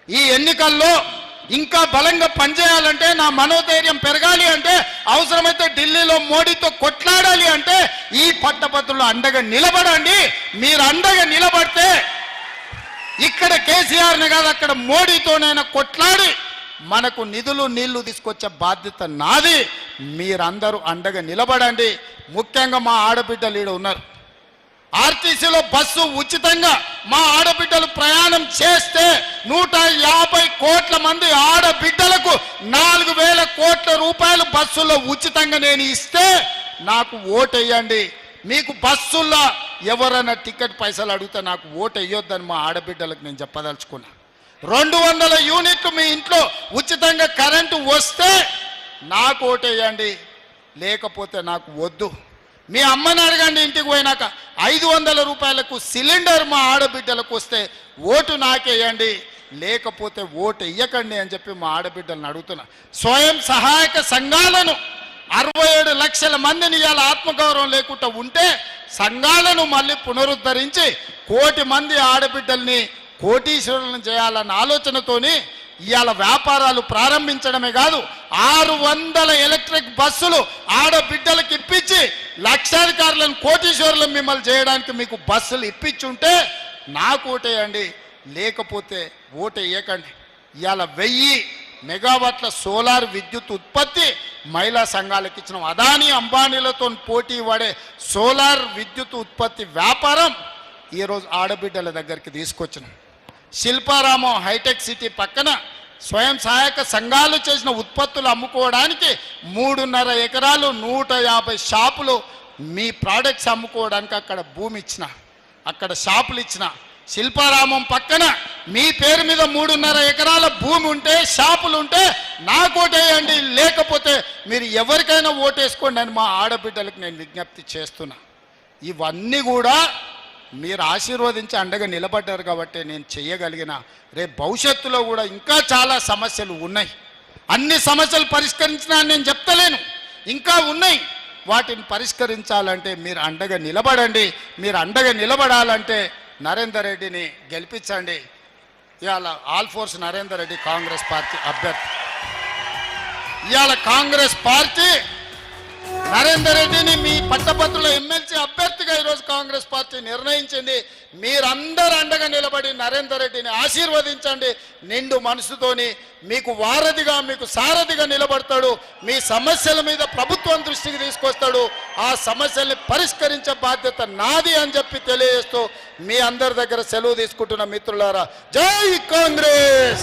ఈ ఎన్నికల్లో ఇంకా బలంగా పనిచేయాలంటే, నా మనోధైర్యం పెరగాలి అంటే, అవసరమైతే ఢిల్లీలో మోడీతో కొట్లాడాలి అంటే ఈ పట్టభద్రులు అండగా నిలబడండి. మీరు అండగా నిలబడితే ఇక్కడ కేసీఆర్ని కాదు, అక్కడ మోడీతోనైనా కొట్లాడి మనకు నిధులు నీళ్లు తీసుకొచ్చే బాధ్యత నాది. మీరందరూ అండగా నిలబడండి. ముఖ్యంగా మా ఆడబిడ్డలు ఈడ ఉన్నారు. ఆర్టీసీలో బస్సు ఉచితంగా మా ఆడబిడ్డలు ప్రయాణం చేస్తే 150 కోట్ల మంది ఆడబిడ్డలకు 4,000 కోట్ల రూపాయలు బస్సుల్లో ఉచితంగా నేను ఇస్తే నాకు ఓటేయండి. మీకు బస్సుల్లో ఎవరైనా టికెట్ పైసలు అడిగితే నాకు ఓటు వేయొద్దని మా ఆడబిడ్డలకు నేను చెప్పదలుచుకున్నా. 200 యూనిట్లు మీ ఇంట్లో ఉచితంగా కరెంటు వస్తే నాకు ఓటేయండి, లేకపోతే నాకు వద్దు. మీ అమ్మని అడగండి ఇంటికి పోయినాక 500 రూపాయలకు సిలిండర్ మా ఆడబిడ్డలకు వస్తే ఓటు నాకేయండి, లేకపోతే ఓటు ఇయ్యకండి అని చెప్పి మా ఆడబిడ్డలను అడుగుతున్నా. స్వయం సహాయక సంఘాలను 67 లక్షల మందిని ఇవాళ ఆత్మగౌరవం లేకుండా ఉంటే సంఘాలను మళ్ళీ పునరుద్ధరించి 1 కోటి మంది ఆడబిడ్డల్ని కోటీశ్వరులను చేయాలన్న ఆలోచనతోని ఇవాళ వ్యాపారాలు ప్రారంభించడమే కాదు, 600 ఎలక్ట్రిక్ బస్సులు ఆడబిడ్డలకు ఇప్పించి లక్షాధికారులను కోటీశ్వరులను మిమ్మల్ని చేయడానికి మీకు బస్సులు ఇప్పించుంటే నాకు ఓటేయండి, లేకపోతే ఓటు వేయకండి. ఇవాళ 1000 మెగావాట్ల సోలార్ విద్యుత్ ఉత్పత్తి మహిళా సంఘాలకు ఇచ్చినాం. అదానీ అంబానీలతో పోటీ పడే సోలార్ విద్యుత్ ఉత్పత్తి వ్యాపారం ఈరోజు ఆడబిడ్డల దగ్గరికి తీసుకొచ్చినాం. శిల్పారామం హైటెక్ సిటీ పక్కన స్వయం సహాయక సంఘాలు చేసిన ఉత్పత్తులు అమ్ముకోవడానికి 3.5 ఎకరాలు 150 షాపులు మీ ప్రోడక్ట్స్ అమ్ముకోవడానికి అక్కడ భూమి ఇచ్చిన, అక్కడ షాపులు ఇచ్చిన. శిల్పారామం పక్కన మీ పేరు మీద 3.5 ఎకరాల భూమి ఉంటే, షాపులు ఉంటే నాకు ఓటేయండి, లేకపోతే మీరు ఎవరికైనా ఓటేసుకోండి అని మా ఆడబిడ్డలకు నేను విజ్ఞప్తి చేస్తున్నా. ఇవన్నీ కూడా మీరు ఆశీర్వదించి అండగా నిలబడ్డారు కాబట్టి నేను చేయగలిగిన. రేపు భవిష్యత్తులో కూడా ఇంకా చాలా సమస్యలు ఉన్నాయి. అన్ని సమస్యలు పరిష్కరించినా నేను చెప్తలేను, ఇంకా ఉన్నాయి. వాటిని పరిష్కరించాలంటే మీరు అండగా నిలబడండి. మీరు అండగా నిలబడాలంటే నరేందర్ రెడ్డిని గెలిపించండి. ఇవాళ all force Narender Reddy Congress party అభ్యర్థి. ఇవాళ కాంగ్రెస్ పార్టీ నరేందర్ రెడ్డిని మీ పట్టభద్రుల ఎమ్మెల్సీ అభ్యర్థిగా ఈరోజు కాంగ్రెస్ పార్టీ నిర్ణయించింది. మీరందరూ అండగా నిలబడి నరేందర్ రెడ్డిని ఆశీర్వదించండి. నిండు మనసుతోని మీకు వారధిగా, మీకు సారథిగా నిలబడతాడు. మీ సమస్యల మీద ప్రభుత్వం దృష్టికి తీసుకొస్తాడు. ఆ సమస్యల్ని పరిష్కరించే బాధ్యత నాది అని చెప్పి తెలియజేస్తూ మీ అందరి దగ్గర సెలవు తీసుకుంటున్న మిత్రులారా, జై కాంగ్రెస్.